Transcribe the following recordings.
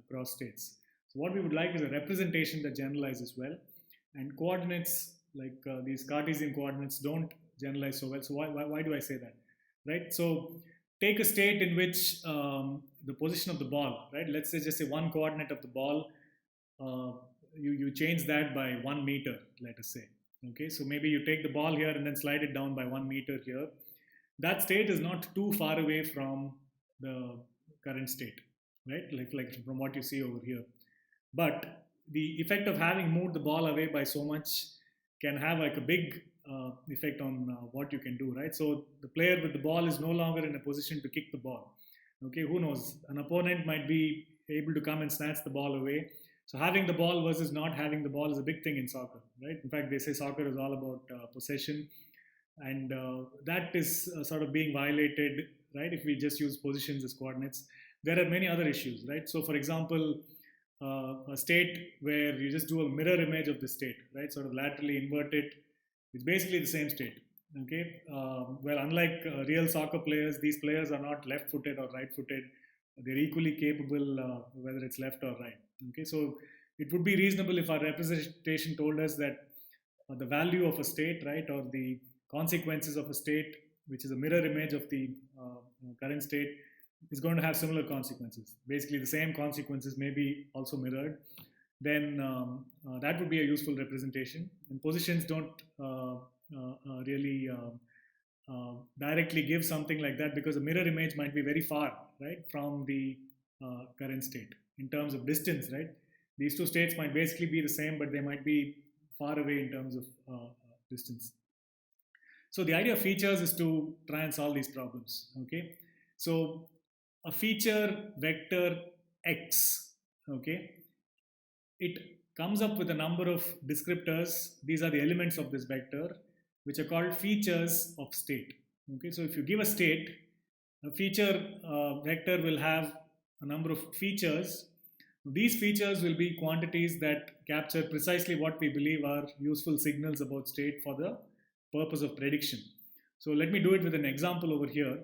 across states. So what we would like is a representation that generalizes well, and coordinates like these Cartesian coordinates don't generalize so well. So why do I say that, right? So take a state in which the position of the ball, right? Let's say just say one coordinate of the ball, uh, you change that by 1 meter, let us say. Okay, so maybe you take the ball here and then slide it down by 1 meter here. That state is not too far away from the current state, right? Like from what you see over here. But the effect of having moved the ball away by so much can have like a big effect on what you can do, right? So the player with the ball is no longer in a position to kick the ball. Okay, who knows? An opponent might be able to come and snatch the ball away. So having the ball versus not having the ball is a big thing in soccer, right? In fact, they say soccer is all about possession, and that is sort of being violated, right? If we just use positions as coordinates, there are many other issues, right? So, for example, a state where you just do a mirror image of the state, right? Sort of laterally invert it. It's basically the same state. Okay. Well, unlike real soccer players, these players are not left-footed or right-footed. They're equally capable, whether it's left or right. Okay. So it would be reasonable if our representation told us that the value of a state, right, or the consequences of a state, which is a mirror image of the current state, is going to have similar consequences. Basically, the same consequences may be also mirrored. Then that would be a useful representation. And positions don't really directly give something like that, because a mirror image might be very far, right, from the current state in terms of distance, right? These two states might basically be the same, but they might be far away in terms of distance. So the idea of features is to try and solve these problems. Okay, so a feature vector x, okay, it comes up with a number of descriptors. These are the elements of this vector, which are called features of state. Okay, so if you give a state, a feature vector will have a number of features. These features will be quantities that capture precisely what we believe are useful signals about state for the purpose of prediction. So let me do it with an example over here.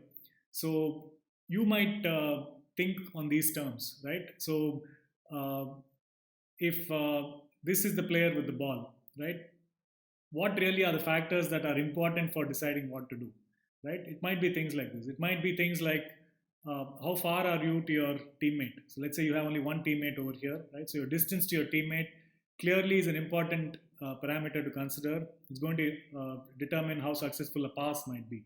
So you might think on these terms, right? So uh, if this is the player with the ball, right? What really are the factors that are important for deciding what to do, right? It might be things like this. It might be things like how far are you to your teammate. So let's say you have only one teammate over here, right? So your distance to your teammate clearly is an important parameter to consider. It's going to determine how successful a pass might be,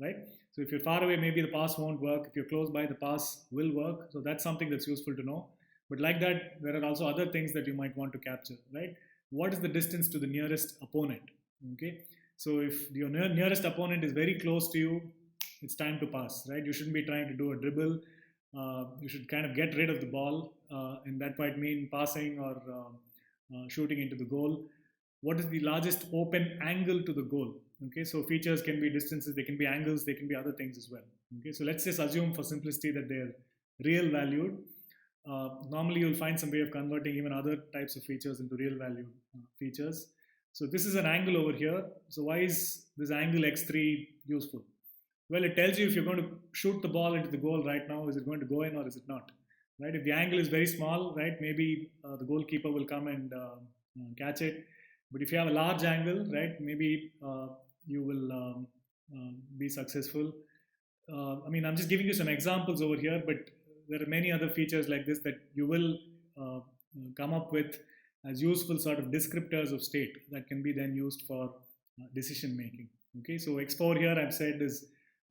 right? So if you're far away, maybe the pass won't work. If you're close by, the pass will work. So that's something that's useful to know. But like that, there are also other things that you might want to capture, right? What is the distance to the nearest opponent? Okay, so if your nearest opponent is very close to you, it's time to pass, right? You shouldn't be trying to do a dribble. You should kind of get rid of the ball, and that might mean passing or shooting into the goal. What is the largest open angle to the goal? Okay, so features can be distances, they can be angles, they can be other things as well. Okay, so let's just assume for simplicity that they're real valued. Normally, you'll find some way of converting even other types of features into real valued features. So this is an angle over here. So why is this angle x3 useful? Well, it tells you if you're going to shoot the ball into the goal right now, is it going to go in or is it not? Right? If the angle is very small, right, maybe the goalkeeper will come and catch it. But if you have a large angle, right, maybe you will be successful. I mean, I'm just giving you some examples over here, but there are many other features like this that you will come up with as useful sort of descriptors of state that can be then used for decision making. Okay, so x4 here I've said is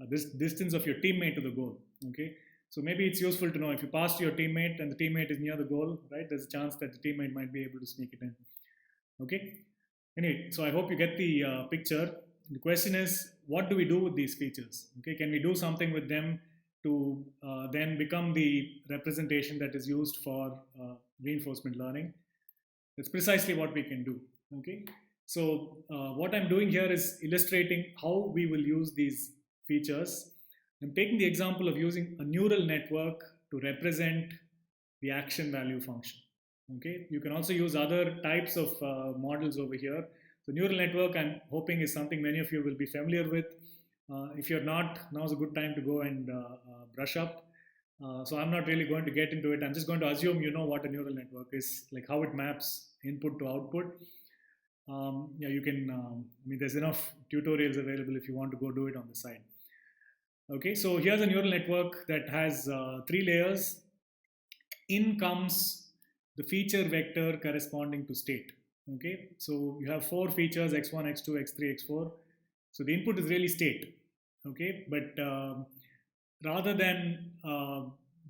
this distance of your teammate to the goal. Okay, so maybe it's useful to know if you pass to your teammate and the teammate is near the goal, right? There's a chance that the teammate might be able to sneak it in. Okay. Anyway, so I hope you get the picture. The question is, what do we do with these features? Okay, can we do something with them to then become the representation that is used for reinforcement learning? That's precisely what we can do. Okay, so what I'm doing here is illustrating how we will use these features. I'm taking the example of using a neural network to represent the action value function. Okay, you can also use other types of models over here. So neural network, I'm hoping, is something many of you will be familiar with. If you're not, now's a good time to go and brush up. So I'm not really going to get into it. I'm just going to assume you know what a neural network is, like how it maps input to output. Yeah, you can, I mean, there's enough tutorials available if you want to go do it on the side. Okay, so here's a neural network that has 3 layers. In comes the feature vector corresponding to state. Okay, so you have 4 features, x1, x2, x3, x4. So the input is really state. Okay, but rather than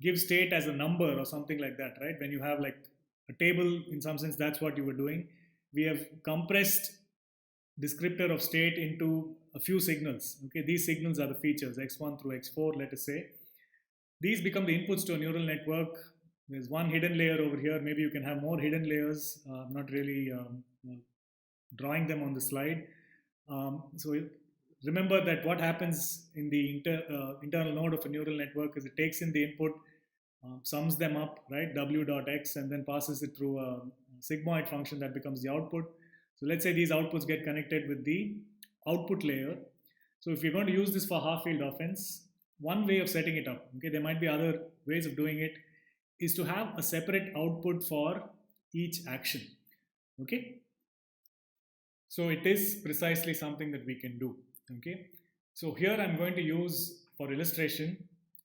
give state as a number or something like that, right? When you have like a table, in some sense, that's what you were doing. We have compressed descriptor of state into a few signals. Okay, these signals are the features x1 through x4, let us say. These become the inputs to a neural network. There's one hidden layer over here. Maybe you can have more hidden layers. I'm not really drawing them on the slide. So remember that what happens in the internal node of a neural network is it takes in the input, sums them up, right, w dot x, and then passes it through a sigmoid function that becomes the output. So let's say these outputs get connected with the output layer. So if you're going to use this for half field offense, one way of setting it up, okay, there might be other ways of doing it, is to have a separate output for each action. Okay, so it is precisely something that we can do. Okay, so here I'm going to use for illustration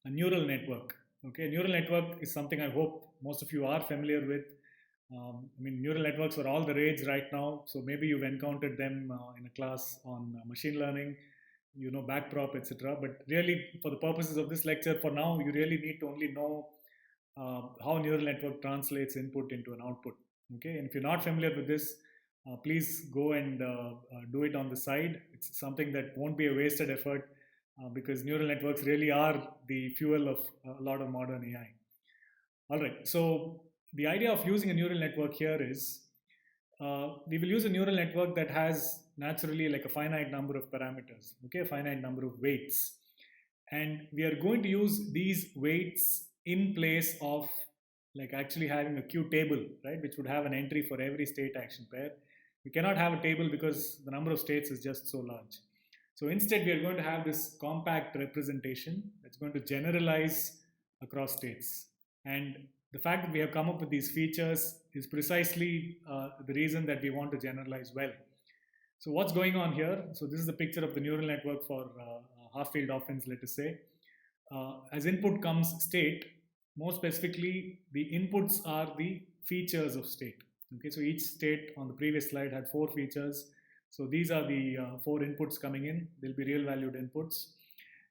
a neural network. Okay, neural network is something I hope most of you are familiar with. I mean, neural networks are all the rage right now, so maybe you've encountered them in a class on machine learning, you know, backprop, etc. But really, for the purposes of this lecture, for now, you really need to only know how neural network translates input into an output. Okay, and if you're not familiar with this, please go and do it on the side. It's something that won't be a wasted effort because neural networks really are the fuel of a lot of modern AI. All right, so the idea of using a neural network here is we will use a neural network that has naturally like a finite number of parameters, okay, a finite number of weights. And we are going to use these weights in place of like actually having a Q table, right, which would have an entry for every state action pair. We cannot have a table because the number of states is just so large. So instead, we are going to have this compact representation that's going to generalize across states. And the fact that we have come up with these features is precisely the reason that we want to generalize well. So what's going on here? So this is the picture of the neural network for half field offense, let us say. As input comes state, more specifically, the inputs are the features of state. Okay, so each state on the previous slide had 4 features. So these are the 4 inputs coming in. They'll be real valued inputs.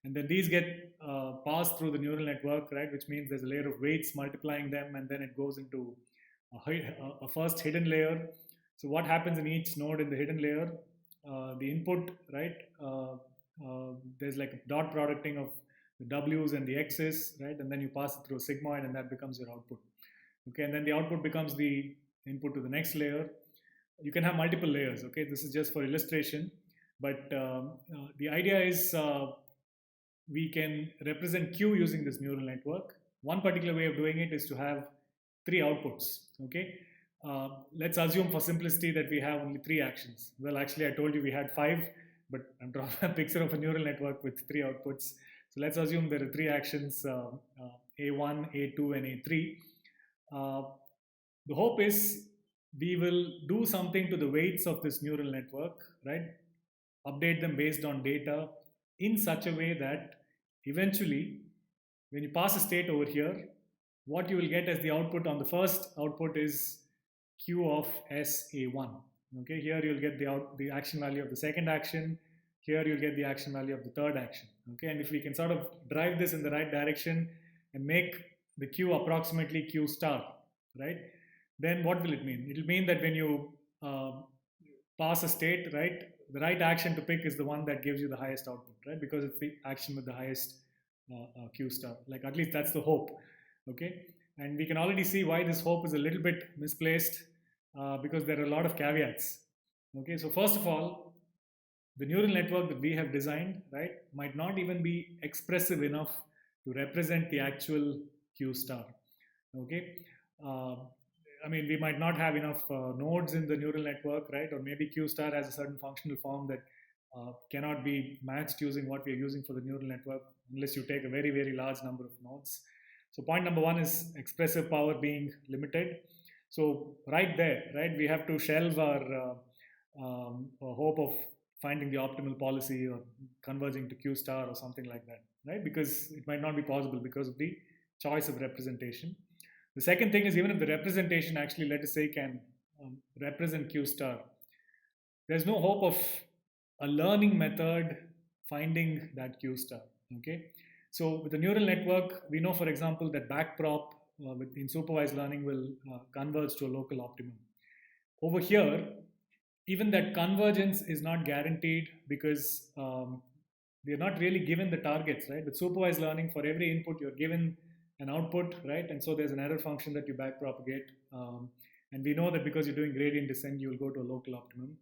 And then these get passed through the neural network, right, which means there's a layer of weights multiplying them, and then it goes into a first hidden layer. So what happens in each node in the hidden layer? The input, right, there's like a dot producting of the W's and the X's, right, and then you pass it through a sigmoid and that becomes your output. Okay, and then the output becomes the input to the next layer. You can have multiple layers, okay, this is just for illustration, but the idea is we can represent Q using this neural network. One particular way of doing it is to have 3 outputs, okay. Let's assume for simplicity that we have only 3 actions. Well, actually I told you we had 5, but I'm drawing a picture of a neural network with 3 outputs. So let's assume there are 3 actions, A1, A2, and A3. The hope is we will do something to the weights of this neural network, right? Update them based on data in such a way that eventually, when you pass a state over here, what you will get as the output on the first output is Q of SA1. Okay, here you'll get the action value of the second action. Here you'll get the action value of the third action. Okay, and if we can sort of drive this in the right direction and make the Q approximately Q star, right? Then what will it mean? It will mean that when you pass a state, right, the right action to pick is the one that gives you the highest output, right? Because it's the action with the highest Q star. Like at least that's the hope. Okay, and we can already see why this hope is a little bit misplaced because there are a lot of caveats. Okay, so first of all, the neural network that we have designed, right, might not even be expressive enough to represent the actual Q star. Okay, I mean, we might not have enough nodes in the neural network, right? Or maybe Q star has a certain functional form that cannot be matched using what we are using for the neural network unless you take a very, very large number of nodes. So point number one is expressive power being limited. So right there, right, we have to shelve our hope of finding the optimal policy or converging to Q star or something like that, right? Because it might not be possible because of the choice of representation. The second thing is, even if the representation actually, let us say, can represent Q star, there's no hope of a learning method finding that Q star. Okay, so with the neural network, we know, for example, that backprop in supervised learning will converge to a local optimum. Over here, even that convergence is not guaranteed because we're not really given the targets, right? With supervised learning, for every input, you're given an output, right? And so there's an error function that you backpropagate. And we know that because you're doing gradient descent, you'll go to a local optimum.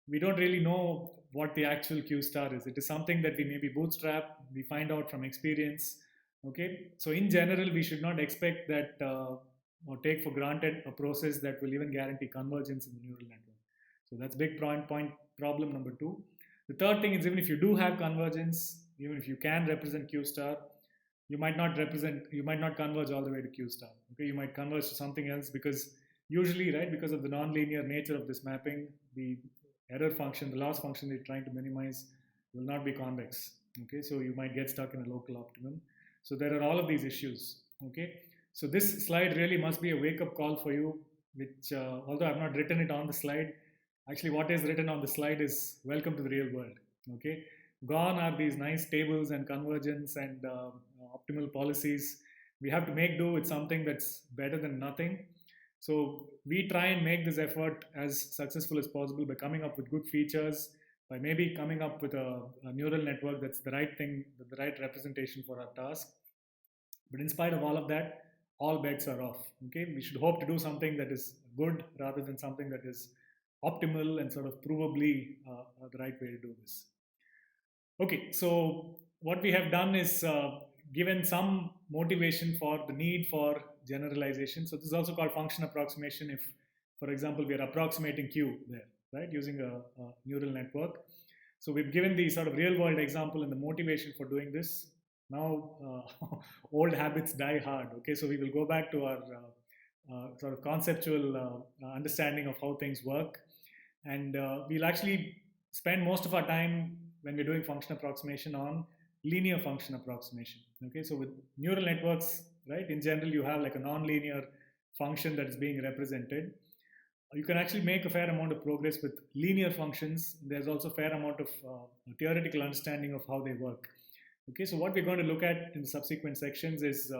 We don't really know what the actual Q star is. It is something that we maybe bootstrap, we find out from experience. Okay, so in general, we should not expect that or take for granted a process that will even guarantee convergence in the neural network. So that's big point problem number two. The third thing is, even if you do have convergence, even if you can represent Q star, you might not converge all the way to Q star. Okay, you might converge to something else because usually, right, because of the nonlinear nature of this mapping, the error function, the loss function that you're trying to minimize, will not be convex. Okay, so you might get stuck in a local optimum. So there are all of these issues. Okay, so this slide really must be a wake-up call for you, which although I've not written it on the slide, actually what is written on the slide is welcome to the real world. Okay, gone are these nice tables and convergence and optimal policies. We have to make do with something that's better than nothing. So we try and make this effort as successful as possible by coming up with good features, by maybe coming up with a neural network that's the right thing, the right representation for our task. But in spite of all of that, all bets are off. Okay, we should hope to do something that is good rather than something that is optimal and sort of provably the right way to do this. Okay, so what we have done is given some motivation for the need for generalization. So this is also called function approximation. If, for example, we are approximating Q there, right, using a neural network. So we've given the sort of real world example and the motivation for doing this. Now, old habits die hard. Okay, so we will go back to our sort of conceptual understanding of how things work. And we'll actually spend most of our time when we're doing function approximation on linear function approximation. Okay, so with neural networks, right, in general, you have like a non-linear function that is being represented. You can actually make a fair amount of progress with linear functions. There's also a fair amount of theoretical understanding of how they work. Okay, so what we're going to look at in the subsequent sections is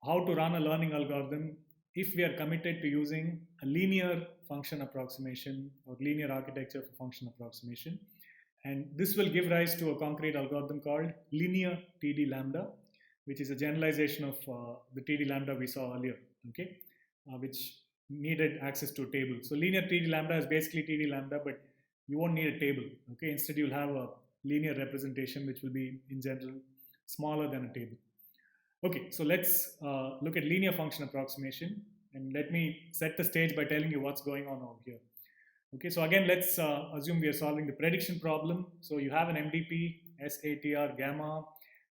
how to run a learning algorithm if we are committed to using a linear function approximation or linear architecture for function approximation. And this will give rise to a concrete algorithm called linear TD lambda, which is a generalization of the TD lambda we saw earlier, okay, which needed access to a table. So linear TD lambda is basically TD lambda, but you won't need a table. Okay, instead you'll have a linear representation, which will be in general smaller than a table. Okay, so let's look at linear function approximation, and let me set the stage by telling you what's going on over here. Okay, so again, let's assume we are solving the prediction problem. So you have an MDP, SATR, gamma.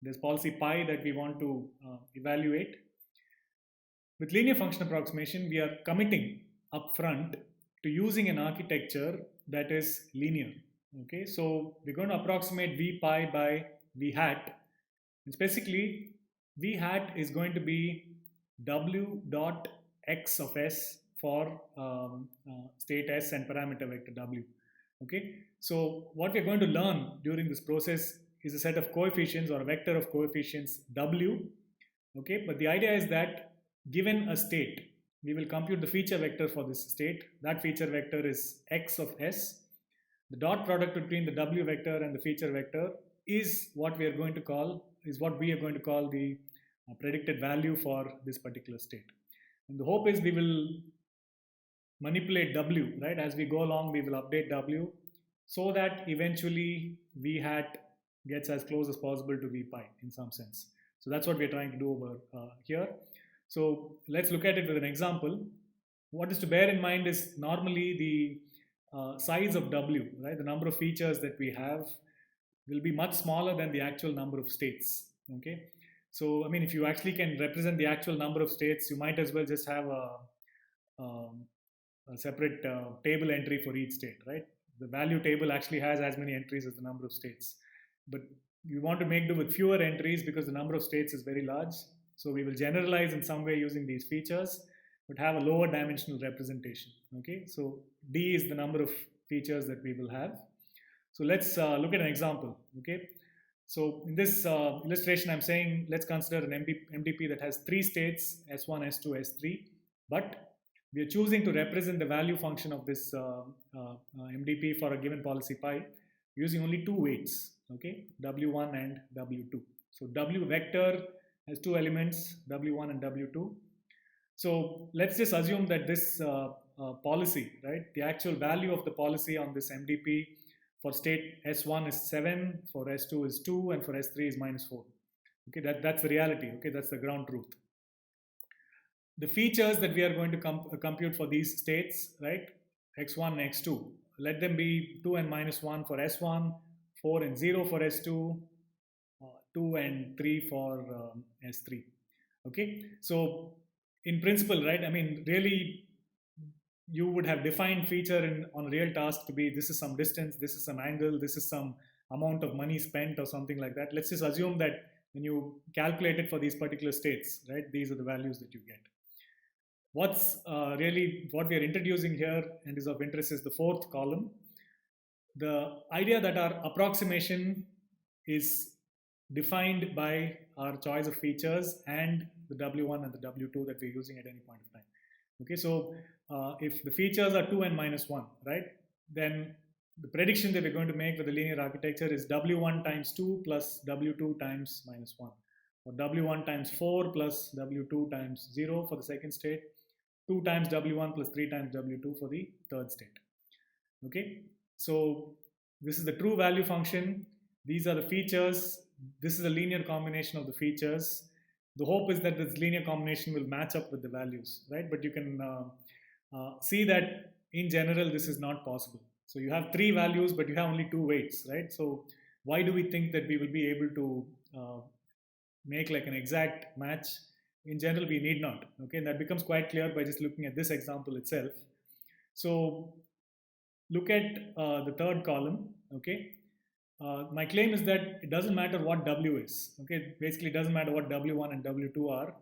There's policy pi that we want to evaluate. With linear function approximation, we are committing upfront to using an architecture that is linear. Okay, so we're going to approximate V pi by V hat. It's basically V hat is going to be W dot X of S for state S and parameter vector W. Okay, so what we're going to learn during this process is a set of coefficients or a vector of coefficients W. Okay, but the idea is that given a state, we will compute the feature vector for this state. That feature vector is X of S. The dot product between the W vector and the feature vector is what we are going to call the predicted value for this particular state. And the hope is we will manipulate W, right? As we go along, we will update W so that eventually V hat gets as close as possible to V pi in some sense. So that's what we're trying to do over here. So let's look at it with an example. What is to bear in mind is normally the size of W, right? The number of features that we have will be much smaller than the actual number of states. Okay, So, I mean, if you actually can represent the actual number of states, you might as well just have um, a separate table entry for each state, right? The value table actually has as many entries as the number of states. But you want to make do with fewer entries because the number of states is very large. So we will generalize in some way using these features, but have a lower dimensional representation. Okay, so D is the number of features that we will have. So let's look at an example. Okay, so in this illustration, I'm saying let's consider an MDP that has three states, S1, S2, S3, but we are choosing to represent the value function of this MDP for a given policy pi using only two weights, okay, W1 and W2. So W vector has two elements, W1 and W2. So let's just assume that this policy, right, the actual value of the policy on this MDP for state S1 is 7, for S2 is 2, and for S3 is -4. Okay, that's the reality. Okay, that's the ground truth. The features that we are going to compute for these states, right, x1 and x2, let them be 2 and -1 for S1, 4 and 0 for S2, 2 and 3 for S3. Okay, so in principle, right, I mean, really, you would have defined feature on a real task to be this is some distance, this is some angle, this is some amount of money spent or something like that. Let's just assume that when you calculate it for these particular states, right, these are the values that you get. What's really what we are introducing here and is of interest is the fourth column. The idea that our approximation is defined by our choice of features and the W1 and the W2 that we're using at any point of time. Okay, so if the features are 2 and -1, right, then the prediction that we're going to make with the linear architecture is W1 times 2 plus W2 times -1, or W1 times 4 plus W2 times 0 for the second state, 2 times W1 plus 3 times W2 for the third state. Okay, so this is the true value function. These are the features. This is a linear combination of the features. The hope is that this linear combination will match up with the values, right? But you can see that in general, this is not possible. So you have three values, but you have only two weights, right? So why do we think that we will be able to make like an exact match? In general, we need not. Okay, and that becomes quite clear by just looking at this example itself. So look at the third column. Okay, my claim is that it doesn't matter what W is. Okay, basically it doesn't matter what W1 and W2 are.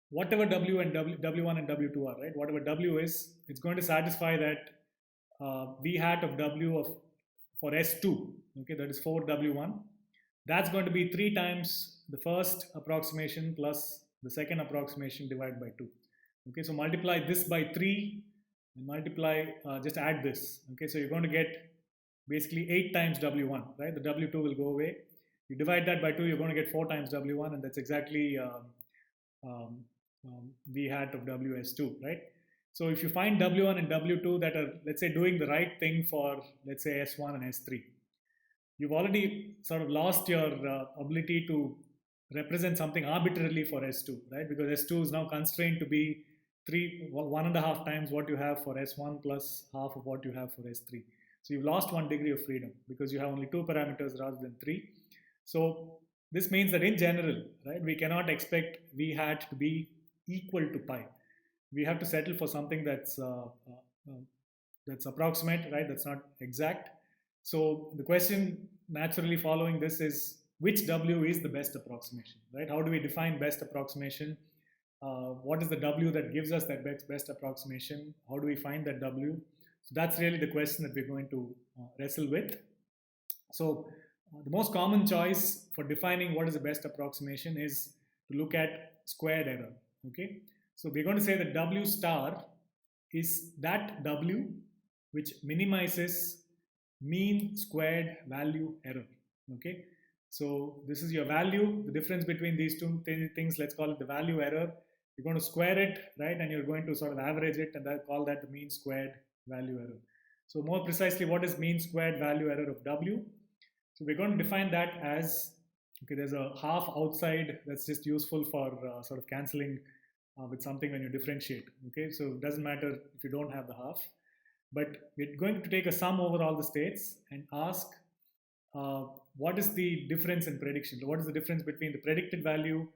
Whatever W1 and W2 are, right? Whatever W is, it's going to satisfy that V hat of W of for S2. Okay, that is 4W1. That's going to be 3 times the first approximation plus the second approximation divided by 2. Okay, so multiply this by 3 and multiply, just add this. Okay, so you're going to get basically 8 times W1, right? The W2 will go away. You divide that by 2, you're going to get 4 times W1, and that's exactly V hat of WS2, right? So if you find W1 and W2 that are, let's say, doing the right thing for, let's say, S1 and S3, you've already sort of lost your ability to represent something arbitrarily for S2, right? Because S2 is now constrained to be 1.5 times what you have for S1 plus half of what you have for S3. So you've lost 1 degree of freedom because you have only 2 parameters rather than 3. So this means that in general, right, we cannot expect V hat to be equal to pi. We have to settle for something that's approximate, right? That's not exact. So the question naturally following this is, which W is the best approximation, right? How do we define best approximation? What is the W that gives us that best approximation? How do we find that W? So that's really the question that we're going to wrestle with. So the most common choice for defining what is the best approximation is to look at squared error. Okay, so we're going to say that W star is that W which minimizes mean squared value error. Okay, so this is your value, the difference between these two things, let's call it the value error. You're going to square it, right, and you're going to sort of average it, and call that the mean squared value error. So more precisely, what is mean squared value error of W? So we're going to define that as, okay, there's a half outside that's just useful for sort of cancelling with something when you differentiate. Okay, so it doesn't matter if you don't have the half, but we're going to take a sum over all the states and ask what is the difference in prediction? What is the difference between the predicted value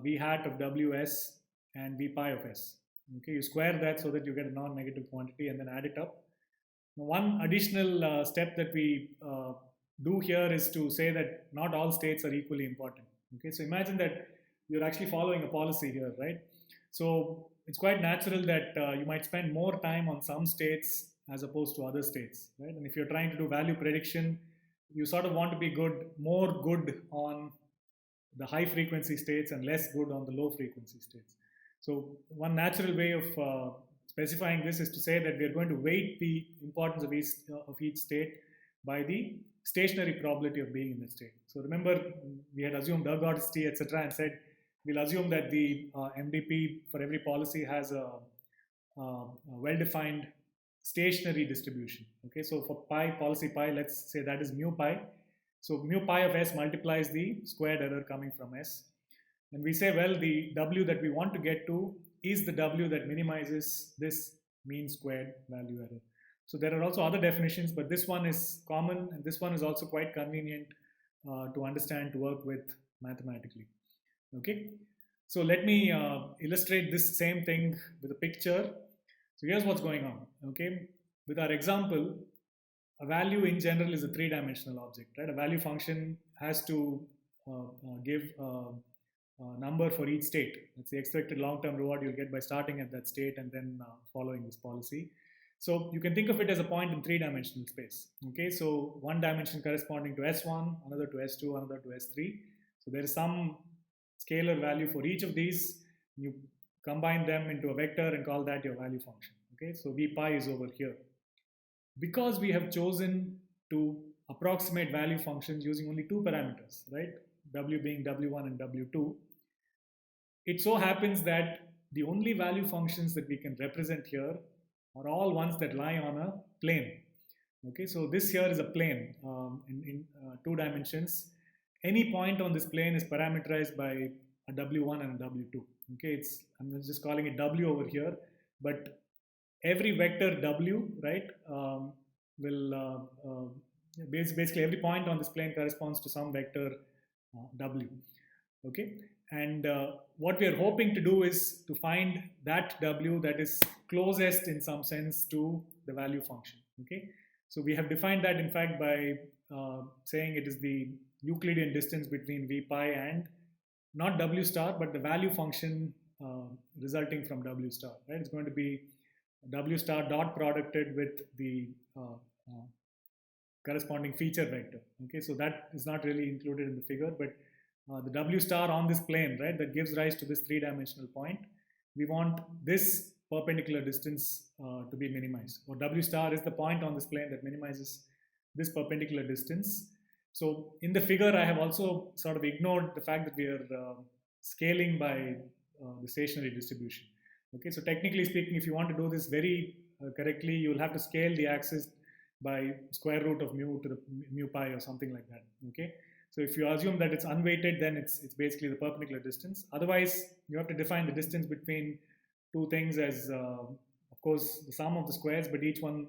v hat of ws and v pi of s? Okay, you square that so that you get a non-negative quantity and then add it up. Now, one additional step that we do here is to say that not all states are equally important. Okay, so imagine that you're actually following a policy here, right? So it's quite natural that you might spend more time on some states as opposed to other states, right? And if you're trying to do value prediction, you sort of want to be more good on the high frequency states and less good on the low frequency states. So one natural way of specifying this is to say that we are going to weight the importance of each state by the stationary probability of being in that state. So remember, we had assumed ergodicity, etc., and said we'll assume that the MDP for every policy has a well-defined stationary distribution. Okay, so for pi, policy pi, let's say that is mu pi. So mu pi of s multiplies the squared error coming from s. And we say, well, the w that we want to get to is the w that minimizes this mean squared value error. So there are also other definitions, but this one is common, and this one is also quite convenient to understand, to work with mathematically. Okay, so let me illustrate this same thing with a picture. So here's what's going on. Okay, with our example, a value in general is a three-dimensional object, right? A value function has to give a number for each state. That's the expected long-term reward you'll get by starting at that state and then following this policy. So you can think of it as a point in three-dimensional space. Okay, so one dimension corresponding to S1, another to S2, another to S3. So there is some scalar value for each of these. You combine them into a vector and call that your value function. Okay, so v pi is over here. Because we have chosen to approximate value functions using only two parameters, right? W being W1 and W2. It so happens that the only value functions that we can represent here are all ones that lie on a plane. Okay, so this here is a plane in 2 dimensions. Any point on this plane is parameterized by a W1 and a W2. Okay, I'm just calling it W over here, but every vector W, right, will basically every point on this plane corresponds to some vector W. Okay, and what we are hoping to do is to find that W that is closest in some sense to the value function. Okay, so we have defined that in fact by saying it is the Euclidean distance between V pi and not W star, but the value function resulting from W star, right? It's going to be W star dot producted with the corresponding feature vector. Okay, so that is not really included in the figure, but the W star on this plane, right, that gives rise to this three-dimensional point, we want this perpendicular distance to be minimized. Or W star is the point on this plane that minimizes this perpendicular distance. So in the figure, I have also sort of ignored the fact that we are scaling by the stationary distribution. Okay, so technically speaking, if you want to do this very correctly, you will have to scale the axis by square root of mu to the mu pi or something like that. Okay, so if you assume that it's unweighted, then it's basically the perpendicular distance. Otherwise, you have to define the distance between two things as, of course, the sum of the squares, but each one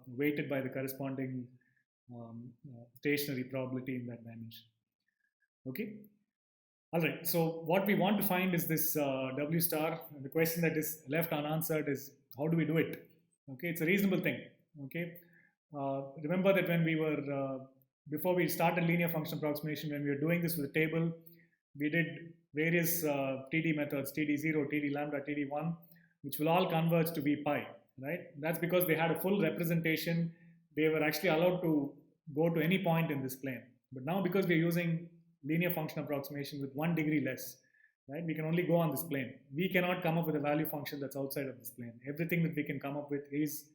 weighted by the corresponding stationary probability in that dimension. Okay. All right. So what we want to find is this W star. And the question that is left unanswered is how do we do it? Okay, it's a reasonable thing. Okay. Remember that when we were before we started linear function approximation, when we were doing this with the table, we did various TD methods, TD0, TD lambda, TD1, which will all converge to V pi, right? That's because they had a full representation. They were actually allowed to go to any point in this plane. But now because we're using linear function approximation with 1 degree less, right, we can only go on this plane. We cannot come up with a value function that's outside of this plane. Everything that we can come up with is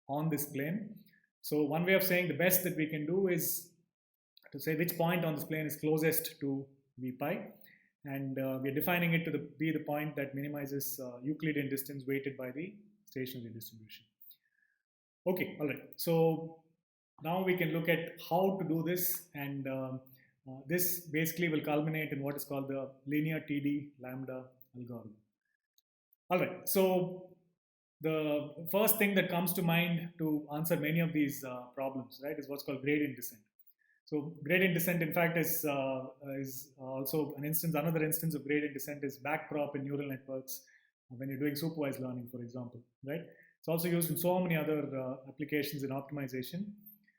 on this plane. So one way of saying the best that we can do is to say which point on this plane is closest to V pi. And we're defining it to be the point that minimizes Euclidean distance weighted by the stationary distribution. Okay, all right. So now we can look at how to do this, and this basically will culminate in what is called the linear TD lambda algorithm. All right. So the first thing that comes to mind to answer many of these problems, right, is what's called gradient descent. So gradient descent, in fact, is also an instance. Another instance of gradient descent is backprop in neural networks when you're doing supervised learning, for example, right? It's also used in so many other applications in optimization.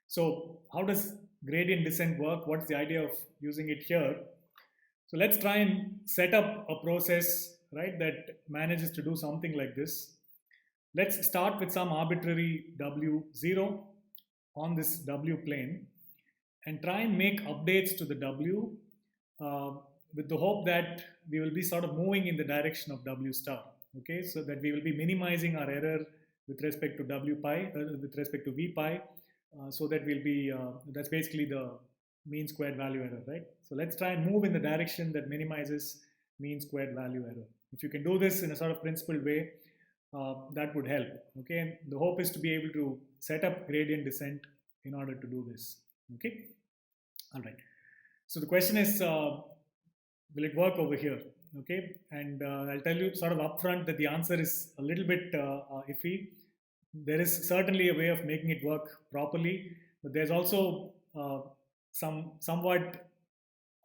So how does gradient descent work? What's the idea of using it here? So let's try and set up a process, right, that manages to do something like this. Let's start with some arbitrary W0 on this W plane and try and make updates to the W uh, with the hope that we will be sort of moving in the direction of W star. Okay, so that we will be minimizing our error with respect to W pi, with respect to V pi, so that we'll be, that's basically the mean squared value error, right? So let's try and move in the direction that minimizes mean squared value error. If you can do this in a sort of principled way, that would help. Okay, and the hope is to be able to set up gradient descent in order to do this. Okay, all right. So the question is, will it work over here? Okay, and I'll tell you sort of upfront that the answer is a little bit iffy. There is certainly a way of making it work properly, but there's also somewhat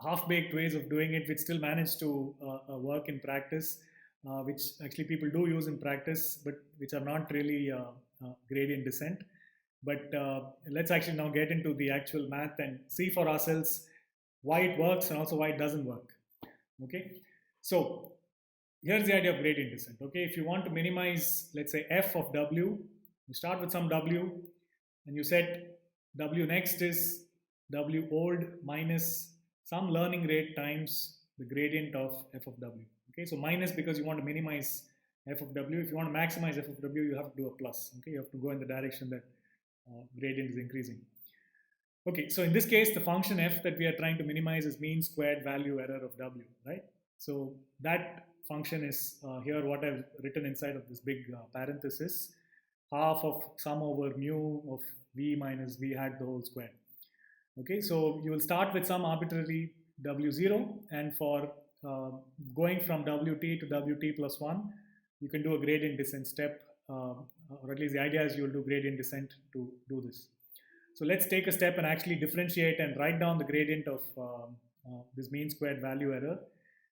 half-baked ways of doing it which still manage to work in practice, which actually people do use in practice, but which are not really gradient descent. But let's actually now get into the actual math and see for ourselves why it works and also why it doesn't work. Okay, so here's the idea of gradient descent. Okay, if you want to minimize, let's say, f of w, you start with some w and you set w next is w old minus some learning rate times the gradient of f of w. Okay, so minus because you want to minimize f of w. If you want to maximize f of w, you have to do a plus. Okay, you have to go in the direction that gradient is increasing. Okay, so in this case, the function f that we are trying to minimize is mean squared value error of w, right? So that function is here what I've written inside of this big parenthesis, half of sum over mu of v minus v hat the whole square. Okay, so you will start with some arbitrary w0, and for going from wt to wt plus 1, you can do a gradient descent step, or at least the idea is you will do gradient descent to do this. So let's take a step and actually differentiate and write down the gradient of this mean squared value error.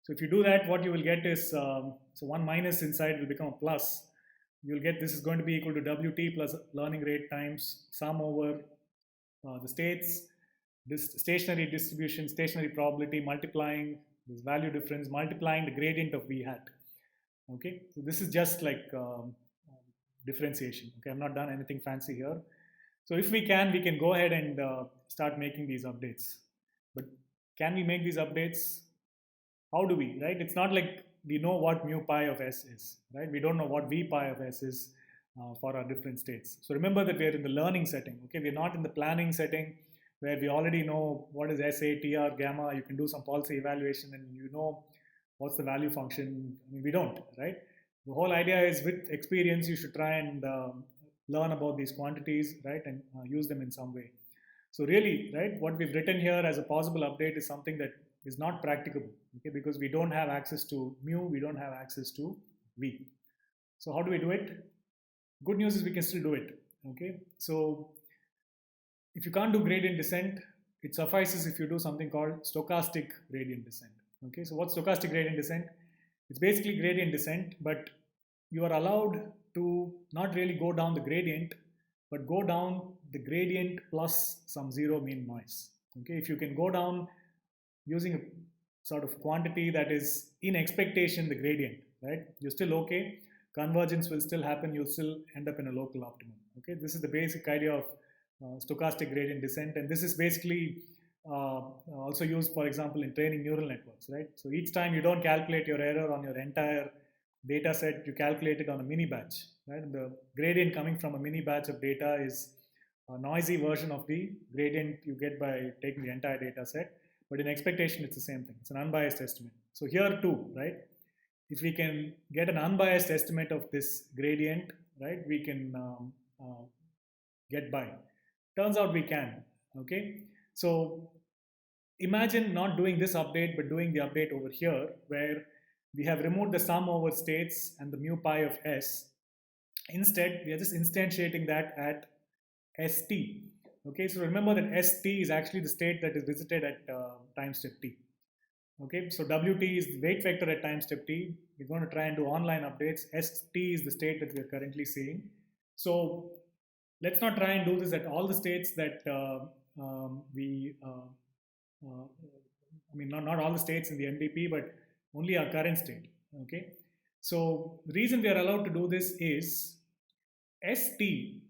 So if you do that, what you will get is, so 1 minus inside will become a plus. You'll get this is going to be equal to wt plus learning rate times sum over the states, this stationary distribution, stationary probability multiplying this value difference, multiplying the gradient of v hat. Okay, so this is just like differentiation. Okay, I've not done anything fancy here. So if we can go ahead and start making these updates. But can we make these updates? How do we, right? It's not like we know what mu pi of s is, right? We don't know what v pi of s is for our different states. So remember that we're in the learning setting, okay? We're not in the planning setting where we already know what is SA, TR, gamma. You can do some policy evaluation and you know what's the value function. I mean, we don't, right? The whole idea is with experience, you should try and learn about these quantities, right, and use them in some way. So really, right, what we've written here as a possible update is something that is not practicable, okay, because we don't have access to mu, we don't have access to v. So how do we do it? Good news is we can still do it, okay. So if you can't do gradient descent, it suffices if you do something called stochastic gradient descent, okay. So what's stochastic gradient descent? It's basically gradient descent, but you are allowed to not really go down the gradient, but go down the gradient plus some zero mean noise. Okay, if you can go down using a sort of quantity that is in expectation the gradient, right? You're still okay. Convergence will still happen. You'll still end up in a local optimum. Okay, this is the basic idea of stochastic gradient descent, and this is basically also used, for example, in training neural networks, right? So each time you don't calculate your error on your entire data set, you calculate it on a mini batch, right? And the gradient coming from a mini batch of data is a noisy version of the gradient you get by taking the entire data set. But in expectation, it's the same thing. It's an unbiased estimate. So here too, right? If we can get an unbiased estimate of this gradient, right, we can get by. Turns out we can, okay? So imagine not doing this update, but doing the update over here, where we have removed the sum over states and the mu pi of s. Instead, we are just instantiating that at st. Okay, so remember that ST is actually the state that is visited at time step t. Okay, so WT is the weight vector at time step t. We're going to try and do online updates. ST is the state that we are currently seeing. So let's not try and do this at all the states that I mean, not all the states in the MDP, but only our current state. Okay, so the reason we are allowed to do this is ST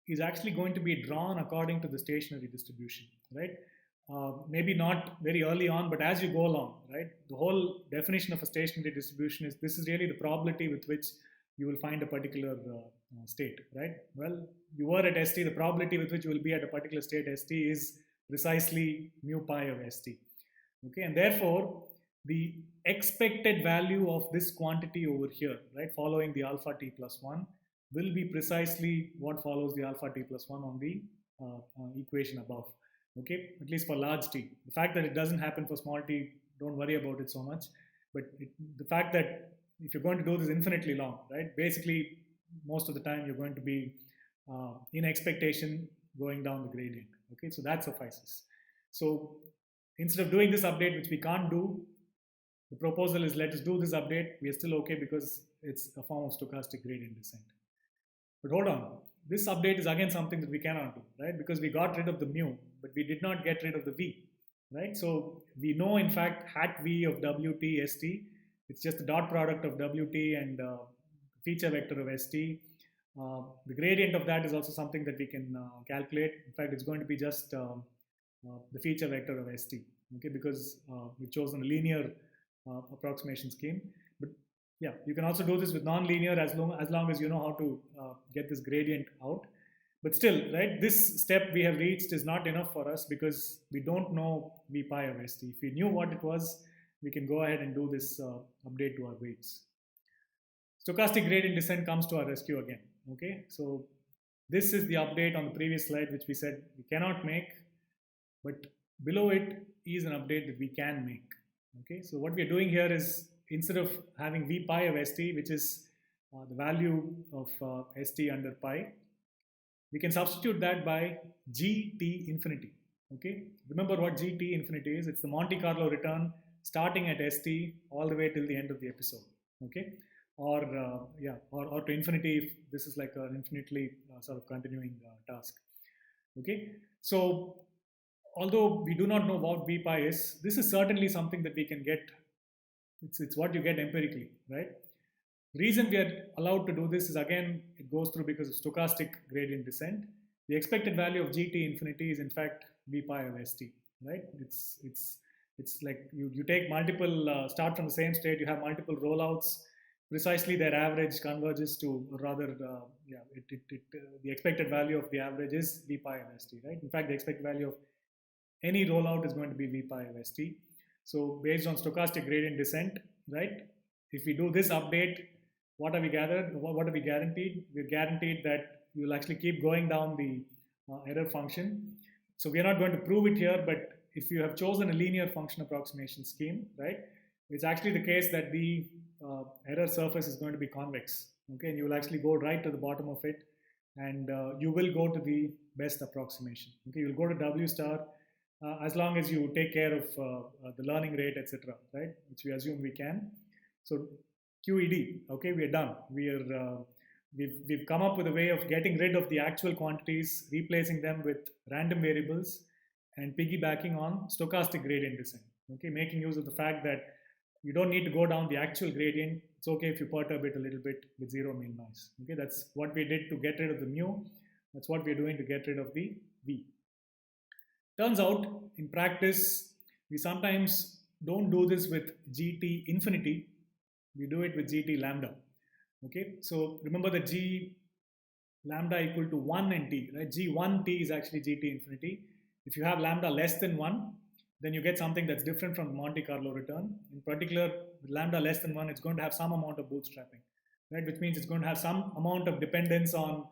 is actually going to be drawn according to the stationary distribution, right? Maybe not very early on, but as you go along, right? The whole definition of a stationary distribution is this is really the probability with which you will find a particular state, right? Well, you were at ST, the probability with which you will be at a particular state ST is precisely mu pi of ST. Okay, and therefore the expected value of this quantity over here, right, following the alpha t plus 1 will be precisely what follows the alpha t plus 1 on the equation above. Okay, at least for large t. The fact that it doesn't happen for small t, don't worry about it so much. But the fact that if you're going to do this infinitely long, right, basically most of the time you're going to be in expectation going down the gradient. Okay, so that suffices. So instead of doing this update, which we can't do, the proposal is let us do this update. We are still okay because it's a form of stochastic gradient descent. But hold on, this update is again something that we cannot do, right? Because we got rid of the mu, but we did not get rid of the v, right? So we know, in fact, hat v of wt st, it's just the dot product of wt and feature vector of st. The gradient of that is also something that we can calculate. In fact, it's going to be just the feature vector of st, okay? Because we've chosen a linear approximation scheme. But yeah, you can also do this with non-linear as long as you know how to get this gradient out. But still, right, this step we have reached is not enough for us because we don't know v pi of st. If we knew what it was, we can go ahead and do this update to our weights. Stochastic gradient descent comes to our rescue again. Okay, so this is the update on the previous slide, which we said we cannot make, but below it is an update that we can make. Okay, so what we're doing here is, instead of having v pi of st, which is the value of st under pi, we can substitute that by gt infinity. Okay, remember what gt infinity is? It's the Monte Carlo return starting at st all the way till the end of the episode. Okay, or to infinity if this is like an infinitely sort of continuing task. Okay, so although we do not know what v pi is, this is certainly something that we can get. It's what you get empirically, right? The reason we are allowed to do this is, again, it goes through because of stochastic gradient descent. The expected value of gt infinity is in fact v pi of st, right? It's like you take multiple, start from the same state, you have multiple rollouts, precisely their average converges to, or rather, the expected value of the average is v pi of st, right? In fact, the expected value of any rollout is going to be v pi of st. So based on stochastic gradient descent, right, if we do this update, what are we gathered? What are we guaranteed? We're guaranteed that you'll actually keep going down the error function. So we're not going to prove it here, but if you have chosen a linear function approximation scheme, right, it's actually the case that the error surface is going to be convex. Okay, and you will actually go right to the bottom of it, and you will go to the best approximation. Okay, you'll go to W star. As long as you take care of the learning rate, etc., right, which we assume we can. So QED, okay, we are done. We've come up with a way of getting rid of the actual quantities, replacing them with random variables, and piggybacking on stochastic gradient descent. Okay, making use of the fact that you don't need to go down the actual gradient. It's okay if you perturb it a little bit with zero mean noise. Okay, that's what we did to get rid of the mu. That's what we're doing to get rid of the v. Turns out, in practice, we sometimes don't do this with gt infinity. We do it with gt lambda. Okay, so remember that g lambda equal to 1 and t, right? g1t is actually gt infinity. If you have lambda less than 1, then you get something that's different from the Monte Carlo return. In particular, with lambda less than 1, it's going to have some amount of bootstrapping, right? Which means it's going to have some amount of dependence on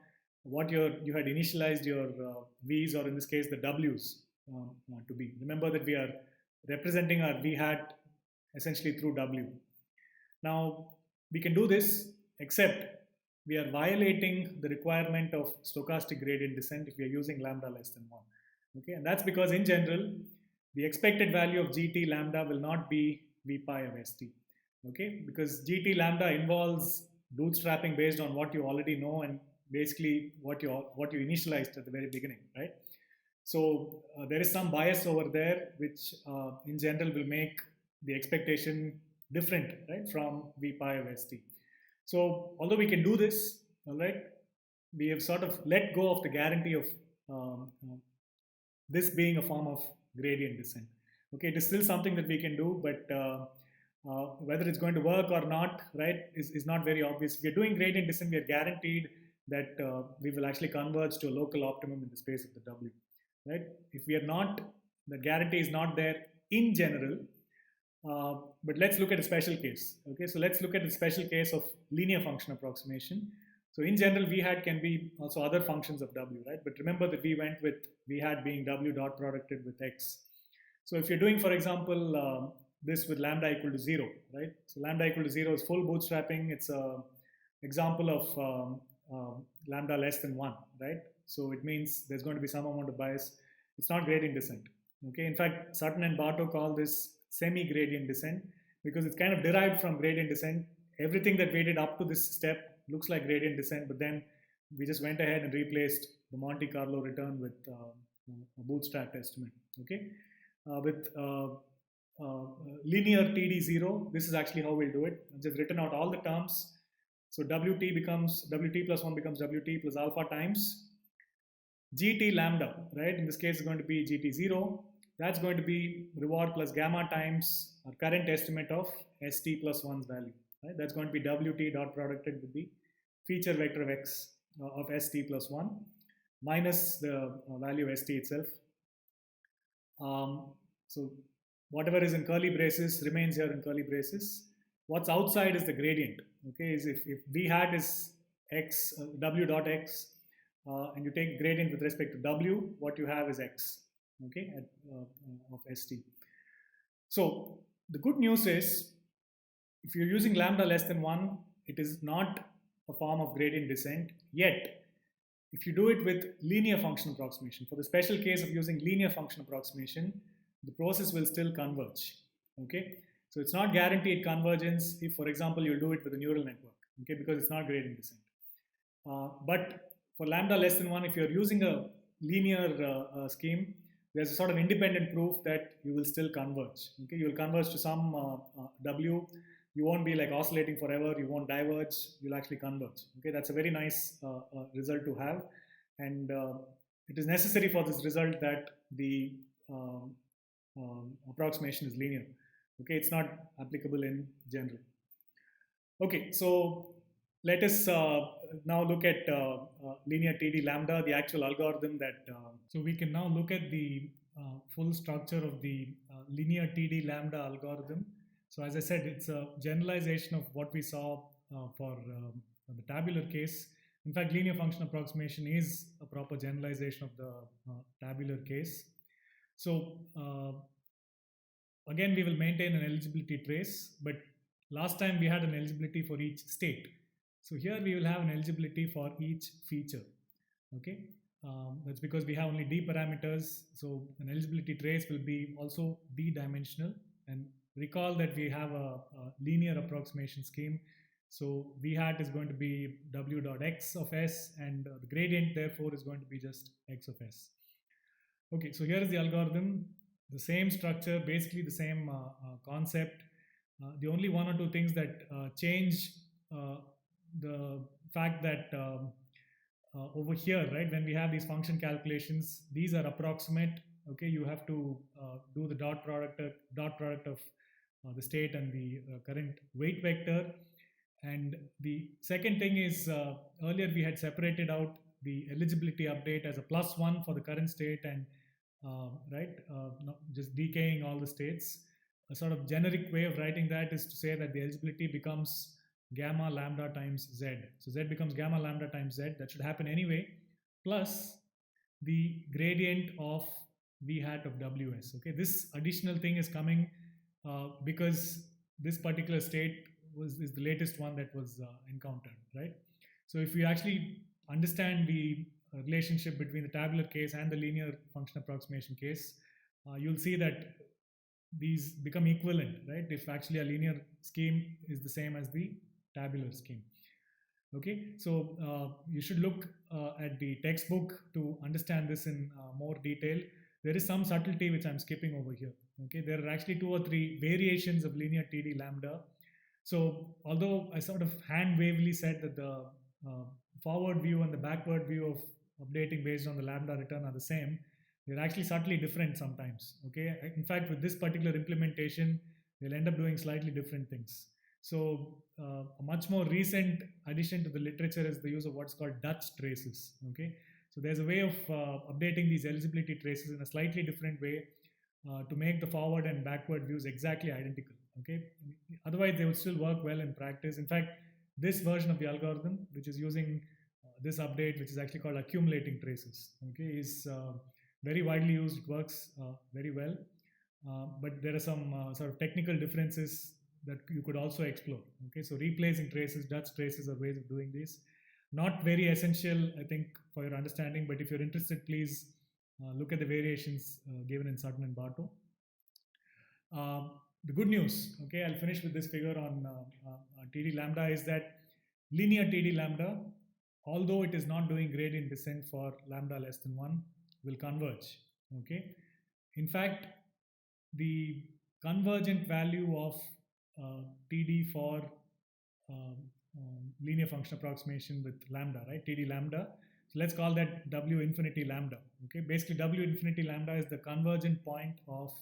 what you had initialized your v's, or in this case, the w's. To be. Remember that we are representing our v hat essentially through w. Now, we can do this, except we are violating the requirement of stochastic gradient descent if we are using lambda less than 1. Okay, and that's because in general, the expected value of GT lambda will not be V pi of ST. Okay, because GT lambda involves bootstrapping based on what you already know and basically what you initialized at the very beginning, right? So there is some bias over there, which in general will make the expectation different, right, from V pi of ST. So although we can do this, all right, we have sort of let go of the guarantee of this being a form of gradient descent. Okay, it is still something that we can do, but whether it's going to work or not, right, is not very obvious. If we're doing gradient descent, we are guaranteed that we will actually converge to a local optimum in the space of the W, right? If we are not, the guarantee is not there in general. But let's look at a special case. Okay, so let's look at the special case of linear function approximation. So in general, v hat can be also other functions of w, right? But remember that we went with v hat being w dot producted with x. So if you're doing, for example, this with lambda equal to 0, right? So lambda equal to 0 is full bootstrapping. It's an example of lambda less than 1, right? So it means there's going to be some amount of bias. It's not gradient descent. Okay, in fact, Sutton and Bartow call this semi-gradient descent because it's kind of derived from gradient descent. Everything that we did up to this step looks like gradient descent, but then we just went ahead and replaced the Monte Carlo return with a bootstrapped estimate. Okay, with linear TD0, this is actually how we'll do it. I've just written out all the terms. So WT plus 1 becomes WT plus alpha times GT lambda, right? In this case, it's going to be GT0. That's going to be reward plus gamma times our current estimate of ST plus 1's value, right? That's going to be WT dot producted with the feature vector of X of ST plus 1 minus the value of ST itself. So whatever is in curly braces remains here in curly braces. What's outside is the gradient. Okay, is if V hat is X, W dot X, and you take gradient with respect to W, what you have is X, okay, of ST. So the good news is, if you're using lambda less than 1, it is not a form of gradient descent yet. If you do it with linear function approximation, for the special case of using linear function approximation, the process will still converge, okay? So it's not guaranteed convergence if, for example, you do it with a neural network, okay, because it's not gradient descent. But for lambda less than 1, if you're using a linear scheme, there's a sort of independent proof that you will still converge. Okay, you will converge to some W. You won't be like oscillating forever. You won't diverge. You'll actually converge. Okay, that's a very nice result to have, and it is necessary for this result that the approximation is linear. Okay, it's not applicable in general. Okay, so let us now look at linear TD lambda, the actual algorithm that. So we can now look at the full structure of the linear TD lambda algorithm. So as I said, it's a generalization of what we saw for the tabular case. In fact, linear function approximation is a proper generalization of the tabular case. So again, we will maintain an eligibility trace, but last time we had an eligibility for each state. So here we will have an eligibility for each feature, okay? That's because we have only D parameters, so an eligibility trace will be also D-dimensional. And recall that we have a linear approximation scheme. So V hat is going to be W dot X of S, and the gradient therefore is going to be just X of S. Okay, so here is the algorithm, the same structure, basically the same concept. The only one or two things that change the fact that over here, right, when we have these function calculations, these are approximate. Okay, you have to do the dot product of the state and the current weight vector. And the second thing is earlier we had separated out the eligibility update as a +1 for the current state and not just decaying all the states. A sort of generic way of writing that is to say that the eligibility becomes gamma lambda times z. So z becomes gamma lambda times z. That should happen anyway, plus the gradient of v hat of ws. Okay, this additional thing is coming because this particular state is the latest one that was encountered, right? So if we actually understand the relationship between the tabular case and the linear function approximation case, you'll see that these become equivalent, right? If actually a linear scheme is the same as the tabular scheme. Okay, so you should look at the textbook to understand this in more detail. There is some subtlety which I'm skipping over here. Okay, there are actually 2 or 3 variations of linear TD lambda. So although I sort of hand wavily said that the forward view and the backward view of updating based on the lambda return are the same, they're actually subtly different sometimes. Okay, in fact, with this particular implementation, they'll end up doing slightly different things. So a much more recent addition to the literature is the use of what's called Dutch traces. Okay, so there's a way of updating these eligibility traces in a slightly different way to make the forward and backward views exactly identical. Okay, otherwise they would still work well in practice. In fact, this version of the algorithm, which is using this update, which is actually called accumulating traces, okay, is very widely used. It works very well, but there are some sort of technical differences that you could also explore. Okay, so replacing traces, Dutch traces, are ways of doing this. Not very essential, I think, for your understanding, but if you're interested, please look at the variations given in Sutton and Bartow. The good news, okay, I'll finish with this figure on TD lambda, is that linear TD lambda, although it is not doing gradient descent for lambda less than 1, will converge. Okay, in fact, the convergent value of TD for linear function approximation with lambda, right? TD lambda. So let's call that W infinity lambda. Okay, basically W infinity lambda is the convergent point of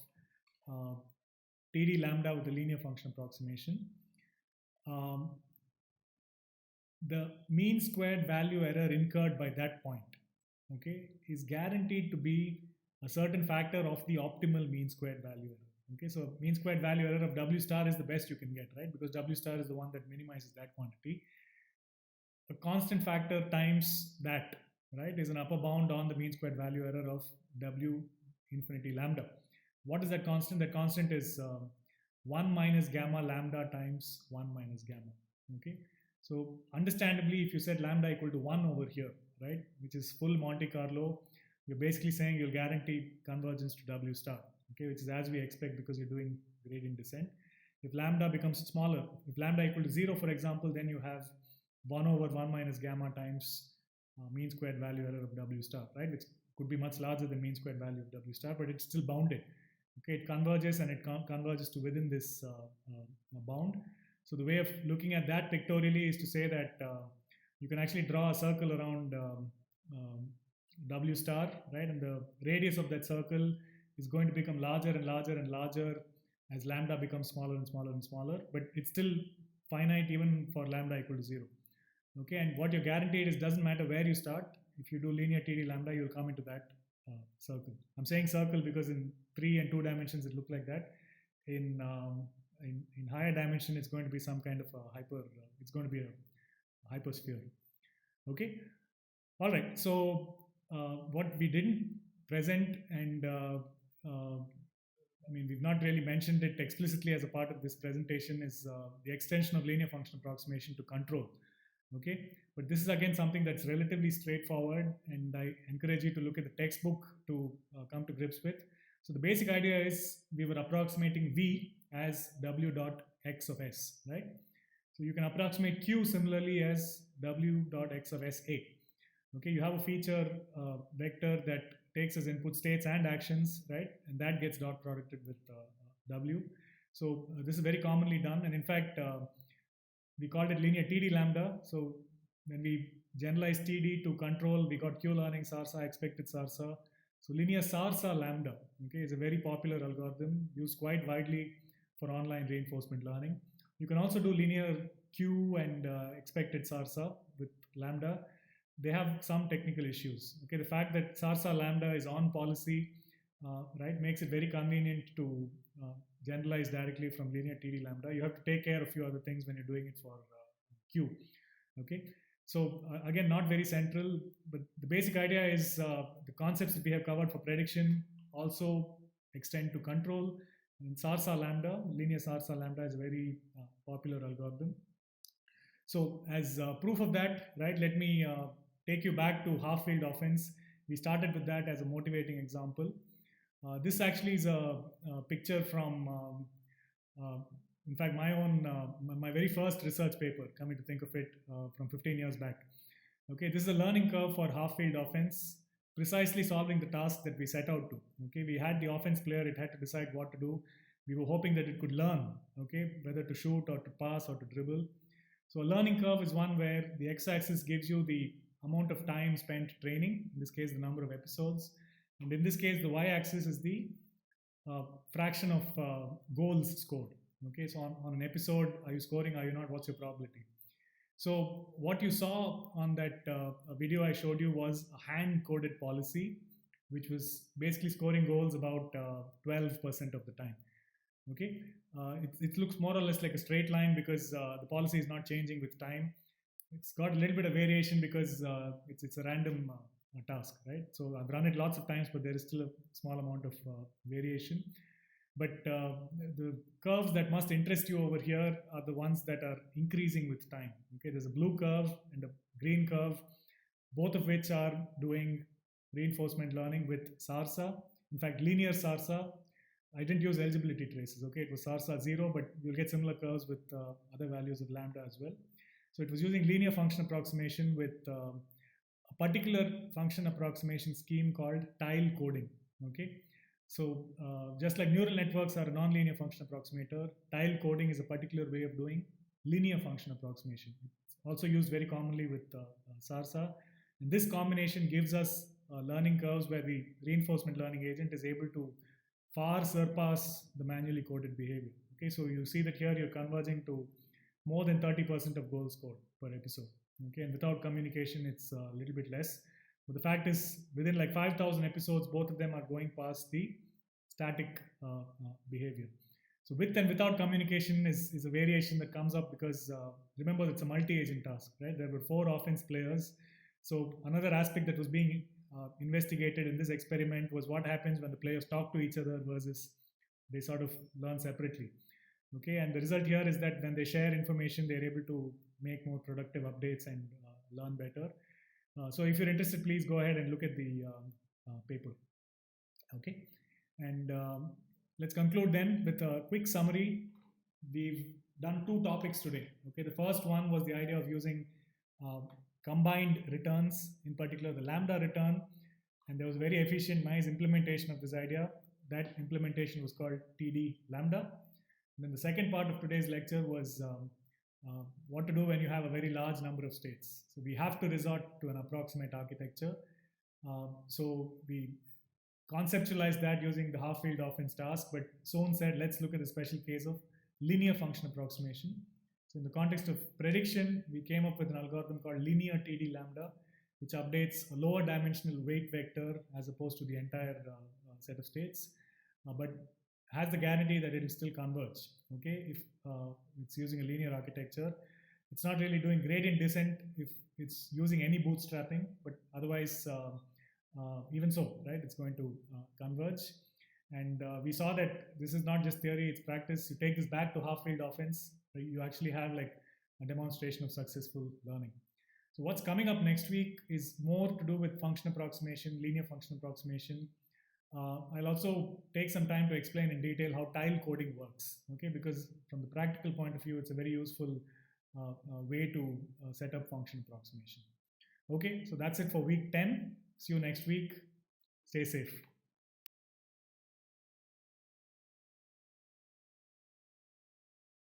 TD lambda with the linear function approximation. The mean squared value error incurred by that point, okay, is guaranteed to be a certain factor of the optimal mean squared value error. Okay, so mean squared value error of W star is the best you can get, right? Because W star is the one that minimizes that quantity. A constant factor times that, right, is an upper bound on the mean squared value error of W infinity lambda. What is that constant? That constant is 1 minus gamma lambda times 1 minus gamma. Okay, so understandably, if you said lambda equal to 1 over here, right, which is full Monte Carlo, you're basically saying you'll guarantee convergence to W star, okay, which is as we expect because you're doing gradient descent. If lambda becomes smaller, if lambda equal to 0, for example, then you have 1 over 1 minus gamma times mean squared value error of W star, right, which could be much larger than mean squared value of W star, but it's still bounded. Okay, it converges and it converges to within this bound. So the way of looking at that pictorially is to say that you can actually draw a circle around W star, right, and the radius of that circle is going to become larger and larger and larger as lambda becomes smaller and smaller and smaller, but it's still finite even for lambda equal to 0. Okay, and what you're guaranteed is doesn't matter where you start. If you do linear TD lambda, you'll come into that circle. I'm saying circle because in 3 and 2 dimensions it look like that. In higher dimension, it's going to be some kind of a it's going to be a hypersphere. Okay, all right. So what we didn't present, and I mean, we've not really mentioned it explicitly as a part of this presentation, is the extension of linear function approximation to control. Okay, but this is again something that's relatively straightforward, and I encourage you to look at the textbook to come to grips with. So the basic idea is we were approximating V as W dot X of S, right? So you can approximate Q similarly as W dot X of SA. Okay, you have a feature vector that takes as input states and actions, right? And that gets dot producted with W. So this is very commonly done, and in fact, we called it linear TD lambda. So when we generalized TD to control, we got Q learning SARSA, expected SARSA. So linear SARSA lambda, okay, is a very popular algorithm used quite widely for online reinforcement learning. You can also do linear Q and expected SARSA with lambda. They have some technical issues. Okay, the fact that SARSA lambda is on policy, right, makes it very convenient to generalize directly from linear TD lambda. You have to take care of a few other things when you're doing it for Q. Okay, so again, not very central, but the basic idea is the concepts that we have covered for prediction also extend to control. And SARSA lambda, linear SARSA lambda, is a very popular algorithm. So as proof of that, right, let me take you back to half field offense. We started with that as a motivating example. This actually is a picture from, uh, in fact, my very first research paper, coming to think of it, from 15 years back. Okay, this is a learning curve for half field offense, precisely solving the task that we set out to. Okay, we had the offense player, it had to decide what to do. We were hoping that it could learn, okay, whether to shoot or to pass or to dribble. So a learning curve is one where the x-axis gives you the amount of time spent training, in this case, the number of episodes. And in this case, the y-axis is the fraction of goals scored. Okay, so on an episode, are you scoring, are you not, what's your probability? So what you saw on that video I showed you was a hand-coded policy, which was basically scoring goals about 12% of the time. Okay, it looks more or less like a straight line because the policy is not changing with time. It's got a little bit of variation because it's a random task, right? So I've run it lots of times, but there is still a small amount of variation. But the curves that must interest you over here are the ones that are increasing with time. Okay, there's a blue curve and a green curve, both of which are doing reinforcement learning with SARSA. In fact, linear SARSA. I didn't use eligibility traces. Okay, it was SARSA 0, but you'll get similar curves with other values of lambda as well. So it was using linear function approximation with a particular function approximation scheme called tile coding. Okay, so just like neural networks are a nonlinear function approximator, tile coding is a particular way of doing linear function approximation. It's also used very commonly with SARSA. And this combination gives us learning curves where the reinforcement learning agent is able to far surpass the manually coded behavior. Okay, so you see that here you're converging to more than 30% of goals scored per episode. Okay, and without communication, it's a little bit less. But the fact is, within like 5,000 episodes, both of them are going past the static behavior. So with and without communication is a variation that comes up because remember, it's a multi-agent task, right? There were 4 offense players. So another aspect that was being investigated in this experiment was what happens when the players talk to each other versus they sort of learn separately. Okay, and the result here is that when they share information, they're able to make more productive updates and learn better. So if you're interested, please go ahead and look at the paper. Okay, and let's conclude then with a quick summary. We've done 2 topics today. Okay, the first one was the idea of using combined returns, in particular the lambda return, and there was a very efficient, nice implementation of this idea. That implementation was called TD lambda. And then the second part of today's lecture was what to do when you have a very large number of states. So we have to resort to an approximate architecture. So we conceptualized that using the half field offense task, but Sohn said, let's look at the special case of linear function approximation. So in the context of prediction, we came up with an algorithm called linear TD lambda, which updates a lower dimensional weight vector as opposed to the entire set of states, but has the guarantee that it will still converge. Okay, if it's using a linear architecture, it's not really doing gradient descent if it's using any bootstrapping, but otherwise, even so, right, it's going to converge. And we saw that this is not just theory, it's practice. You take this back to half field offense, you actually have like a demonstration of successful learning. So what's coming up next week is more to do with function approximation, linear function approximation. I'll also take some time to explain in detail how tile coding works, okay, because from the practical point of view, it's a very useful way to set up function approximation. Okay, so that's it for week 10. See you next week. Stay safe.